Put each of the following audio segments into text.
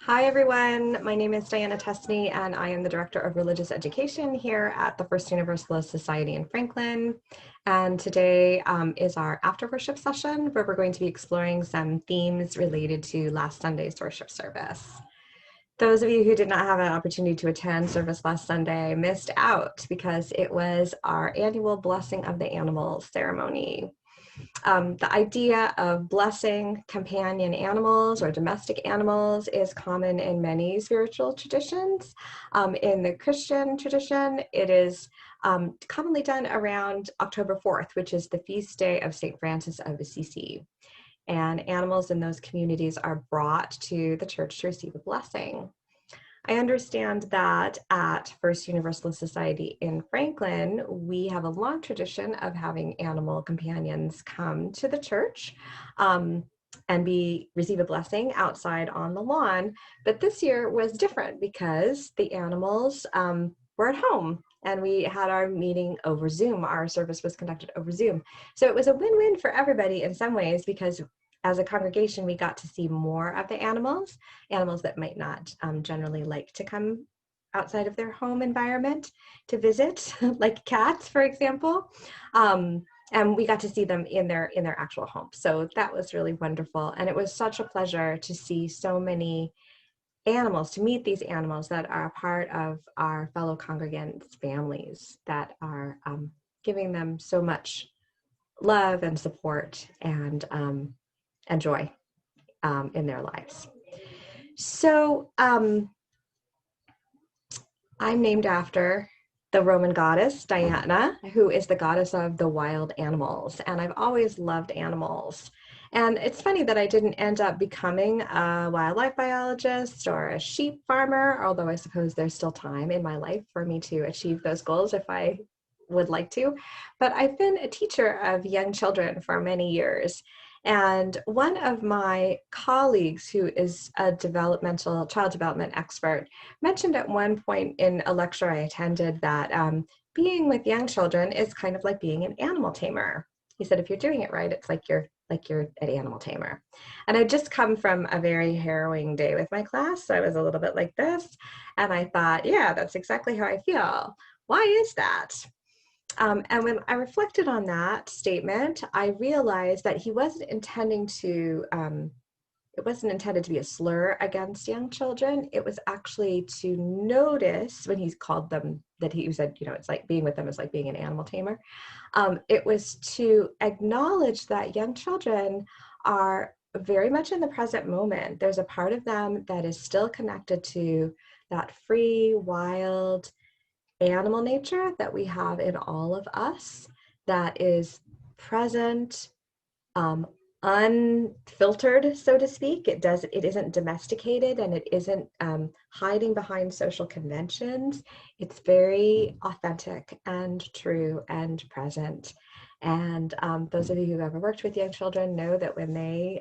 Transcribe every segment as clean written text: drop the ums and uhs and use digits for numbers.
Hi everyone, my name is Diana Testney and I am the Director of Religious Education here at the First Universalist Society in Franklin. And today is our after worship session where we're going to be exploring some themes related to last Sunday's worship service. Those of you who did not have an opportunity to attend service last Sunday missed out because it was our annual Blessing of the Animals ceremony. The idea of blessing companion animals or domestic animals is common in many spiritual traditions. In the Christian tradition, it is commonly done around October 4th, which is the feast day of St. Francis of Assisi. And animals in those communities are brought to the church to receive a blessing. I understand that at First Universalist Society in Franklin, we have a long tradition of having animal companions come to the church and receive a blessing outside on the lawn. But this year was different because the animals were at home and we had our meeting over Zoom. Our service was conducted over Zoom. So it was a win-win for everybody in some ways because as a congregation, we got to see more of the animals that might not generally like to come outside of their home environment to visit, like cats, for example. And we got to see them in their actual home. So that was really wonderful. And it was such a pleasure to see so many animals, to meet these animals that are a part of our fellow congregants' families that are giving them so much love and support and joy in their lives. So I'm named after the Roman goddess Diana, who is the goddess of the wild animals. And I've always loved animals. And it's funny that I didn't end up becoming a wildlife biologist or a sheep farmer, although I suppose there's still time in my life for me to achieve those goals if I would like to. But I've been a teacher of young children for many years. And one of my colleagues, who is a child development expert, mentioned at one point in a lecture I attended that being with young children is kind of like being an animal tamer. He said, if you're doing it right, it's like you're an animal tamer. And I'd just come from a very harrowing day with my class. So I was a little bit like this. And I thought, yeah, that's exactly how I feel. Why is that? And when I reflected on that statement, I realized that he wasn't intending to, it wasn't intended to be a slur against young children. It was actually to notice when he called them, that he said, it's like being with them is like being an animal tamer. It was to acknowledge that young children are very much in the present moment. There's a part of them that is still connected to that free, wild, animal nature that we have in all of us that is present, unfiltered, so to speak. It isn't domesticated and it isn't hiding behind social conventions. It's very authentic and true and present. And those of you who've ever worked with young children know that when they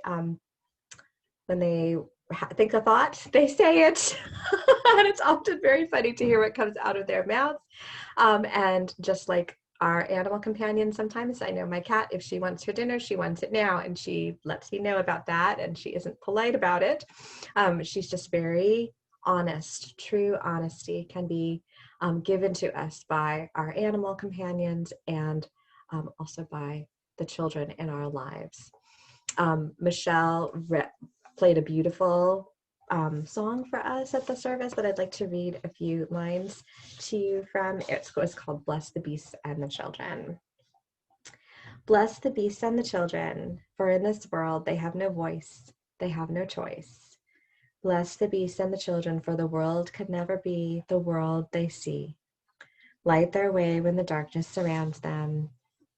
think a thought, they say it. And it's often very funny to hear what comes out of their mouths. And just like our animal companions, sometimes I know my cat, if she wants her dinner, she wants it now. And she lets me know about that. And she isn't polite about it. She's just very honest. True honesty can be given to us by our animal companions and also by the children in our lives. Michelle played a beautiful song for us at the service that I'd like to read a few lines to you from. It was called Bless the Beasts and the Children. Bless the beasts and the children, for in this world they have no voice, they have no choice. Bless the beasts and the children, for the world could never be the world they see. Light their way when the darkness surrounds them.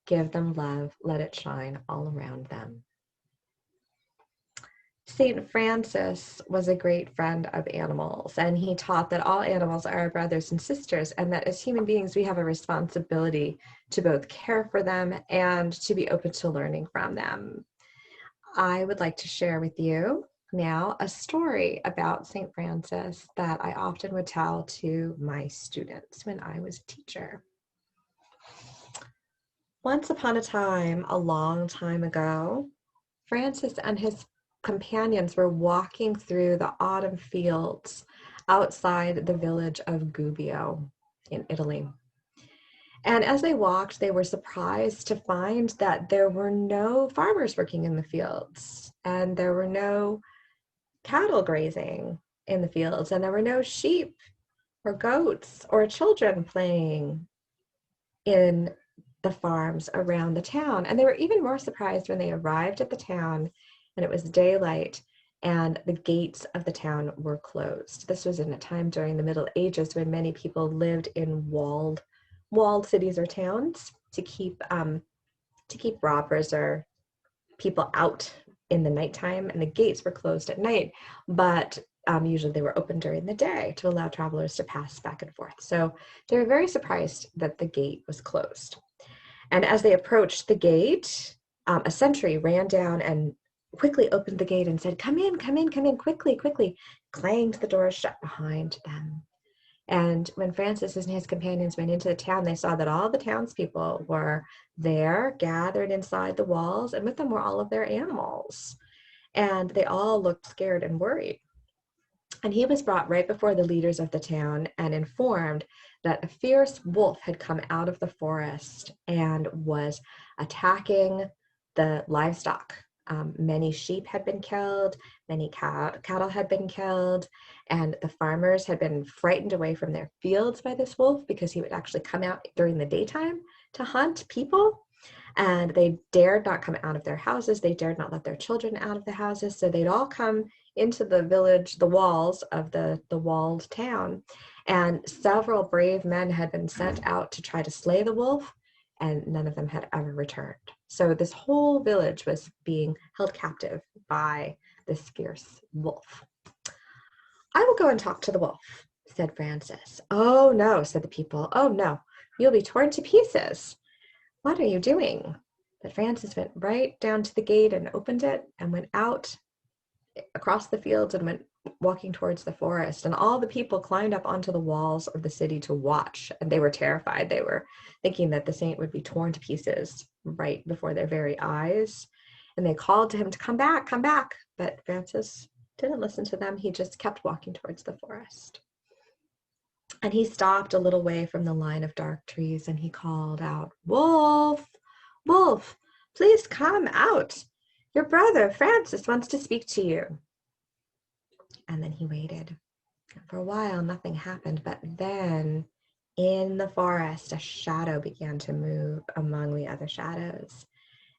Give them love, let it shine all around them. St. Francis was a great friend of animals, and he taught that all animals are our brothers and sisters, and that as human beings, we have a responsibility to both care for them and to be open to learning from them. I would like to share with you now a story about St. Francis that I often would tell to my students when I was a teacher. Once upon a time, a long time ago, Francis and his companions were walking through the autumn fields outside the village of Gubbio in Italy. And as they walked, they were surprised to find that there were no farmers working in the fields, and there were no cattle grazing in the fields, and there were no sheep or goats or children playing in the farms around the town. And they were even more surprised when they arrived at the town and it was daylight and the gates of the town were closed. This was in a time during the Middle Ages when many people lived in walled cities or towns to keep robbers or people out in the nighttime, and the gates were closed at night, but usually they were open during the day to allow travelers to pass back and forth. So they were very surprised that the gate was closed. And as they approached the gate, a sentry ran down and quickly opened the gate and said, come in, quickly, quickly, clanged the doors shut behind them. And when Francis and his companions went into the town, they saw that all the townspeople were there, gathered inside the walls, and with them were all of their animals. And they all looked scared and worried. And he was brought right before the leaders of the town and informed that a fierce wolf had come out of the forest and was attacking the livestock. Many sheep had been killed, many cattle had been killed, and the farmers had been frightened away from their fields by this wolf because he would actually come out during the daytime to hunt people. And they dared not come out of their houses. They dared not let their children out of the houses. So they'd all come into the village, the walls of the walled town. And several brave men had been sent out to try to slay the wolf, and none of them had ever returned. So this whole village was being held captive by this fierce wolf. I will go and talk to the wolf, said Francis. Oh no, said the people. Oh no, you'll be torn to pieces. What are you doing? But Francis went right down to the gate and opened it and went out across the fields and went walking towards the forest. And all the people climbed up onto the walls of the city to watch. And they were terrified. They were thinking that the saint would be torn to pieces right before their very eyes. And they called to him to come back, come back. But Francis didn't listen to them. He just kept walking towards the forest. And he stopped a little way from the line of dark trees and he called out, Wolf, Wolf, please come out. Your brother Francis wants to speak to you. And then he waited. And for a while, nothing happened. But then in the forest, a shadow began to move among the other shadows.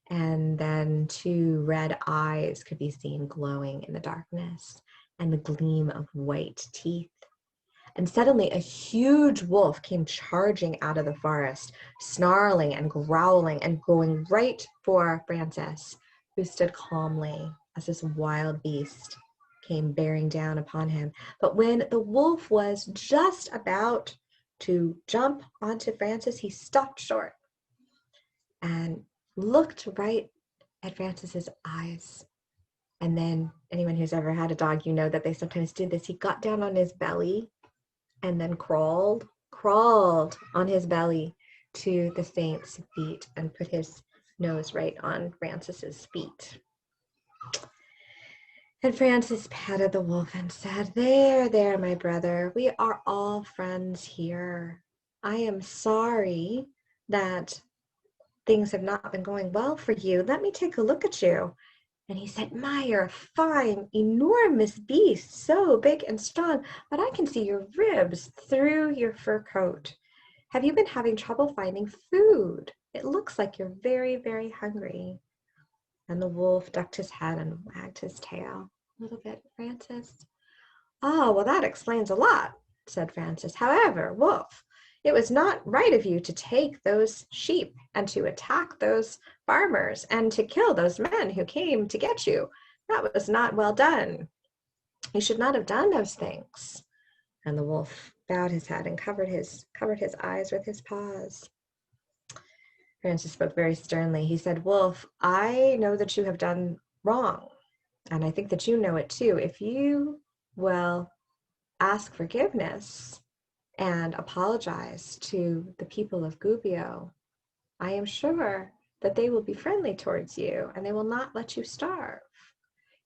And then two red eyes could be seen glowing in the darkness and the gleam of white teeth. And suddenly a huge wolf came charging out of the forest, snarling and growling and going right for Francis, who stood calmly as this wild beast came bearing down upon him. But when the wolf was just about to jump onto Francis, he stopped short and looked right at Francis's eyes. And then anyone who's ever had a dog, you know that they sometimes do this. He got down on his belly and then crawled on his belly to the saint's feet and put his nose right on Francis's feet. And Francis patted the wolf and said, there, my brother, we are all friends here. I am sorry that things have not been going well for you. Let me take a look at you. And he said, my, you're a fine, enormous beast, so big and strong, but I can see your ribs through your fur coat. Have you been having trouble finding food? It looks like you're very, very hungry. And the wolf ducked his head and wagged his tail a little bit, Francis. Oh, well, that explains a lot, said Francis. However, Wolf, it was not right of you to take those sheep and to attack those farmers and to kill those men who came to get you. That was not well done. You should not have done those things. And the wolf bowed his head and covered his eyes with his paws. Francis spoke very sternly. He said, Wolf, I know that you have done wrong, and I think that you know it too. If you will ask forgiveness and apologize to the people of Gubbio, I am sure that they will be friendly towards you and they will not let you starve.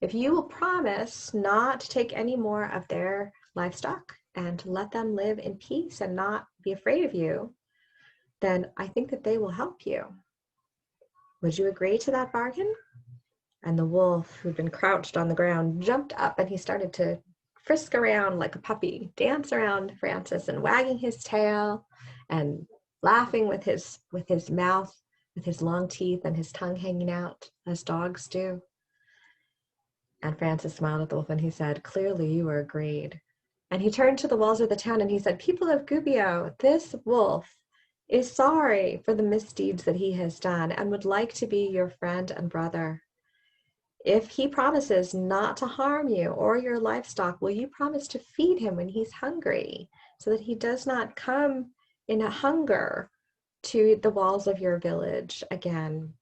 if you will promise not to take any more of their livestock and to let them live in peace and not be afraid of you, then I think that they will help you. Would you agree to that bargain?" And the wolf, who'd been crouched on the ground, jumped up and he started to frisk around like a puppy, dance around Francis and wagging his tail and laughing with his mouth, with his long teeth and his tongue hanging out, as dogs do. And Francis smiled at the wolf and he said, "Clearly you are agreed." And he turned to the walls of the town and he said, "People of Gubbio, this wolf is sorry for the misdeeds that he has done and would like to be your friend and brother. If he promises not to harm you or your livestock, will you promise to feed him when he's hungry so that he does not come in a hunger to the walls of your village again?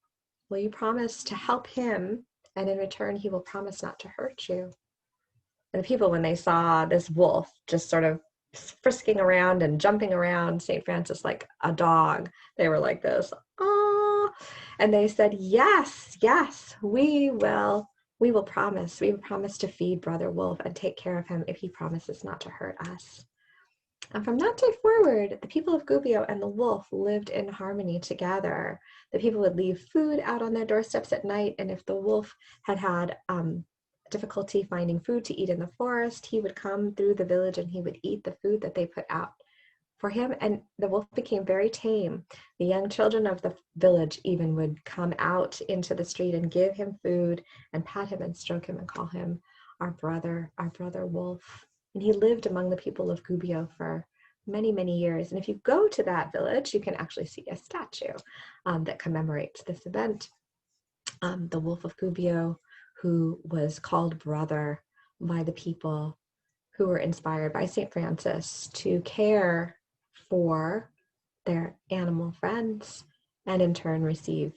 Will you promise to help him, and in return he will promise not to hurt you?" And the people, when they saw this wolf just sort of frisking around and jumping around St. Francis like a dog, they were like this, "Ah!" And they said, "Yes, yes, we will promise. We will promise to feed Brother Wolf and take care of him if he promises not to hurt us." And from that day forward, the people of Gubbio and the wolf lived in harmony together. The people would leave food out on their doorsteps at night, and if the wolf had difficulty finding food to eat in the forest, he would come through the village and he would eat the food that they put out for him, and the wolf became very tame. The young children of the village even would come out into the street and give him food and pat him and stroke him and call him our brother wolf. And he lived among the people of Gubbio for many, many years. And if you go to that village, you can actually see a statue that commemorates this event. The Wolf of Gubbio, who was called brother by the people who were inspired by St. Francis to care for their animal friends and in turn receive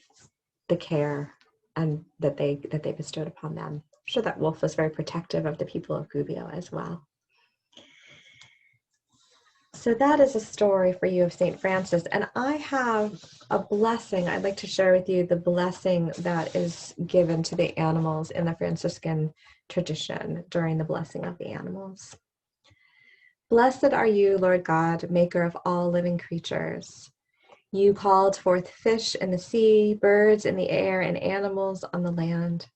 the care and that they bestowed upon them. I'm sure that wolf was very protective of the people of Gubbio as well. So that is a story for you of St. Francis, and I have a blessing. I'd like to share with you the blessing that is given to the animals in the Franciscan tradition during the blessing of the animals. "Blessed are you, Lord God, maker of all living creatures. You called forth fish in the sea, birds in the air, and animals on the land.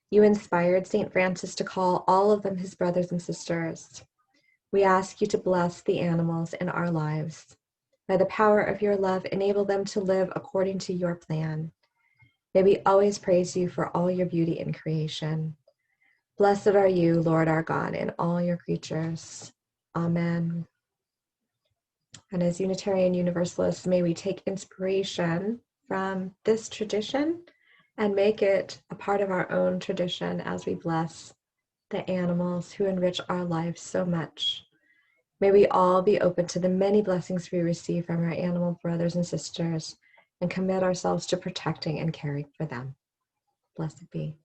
You inspired St. Francis to call all of them his brothers and sisters. We ask you to bless the animals in our lives. By the power of your love, enable them to live according to your plan. May we always praise you for all your beauty in creation. Blessed are you, Lord our God, in all your creatures. Amen." And as Unitarian Universalists, may we take inspiration from this tradition and make it a part of our own tradition as we bless the animals who enrich our lives so much. May we all be open to the many blessings we receive from our animal brothers and sisters and commit ourselves to protecting and caring for them. Blessed be.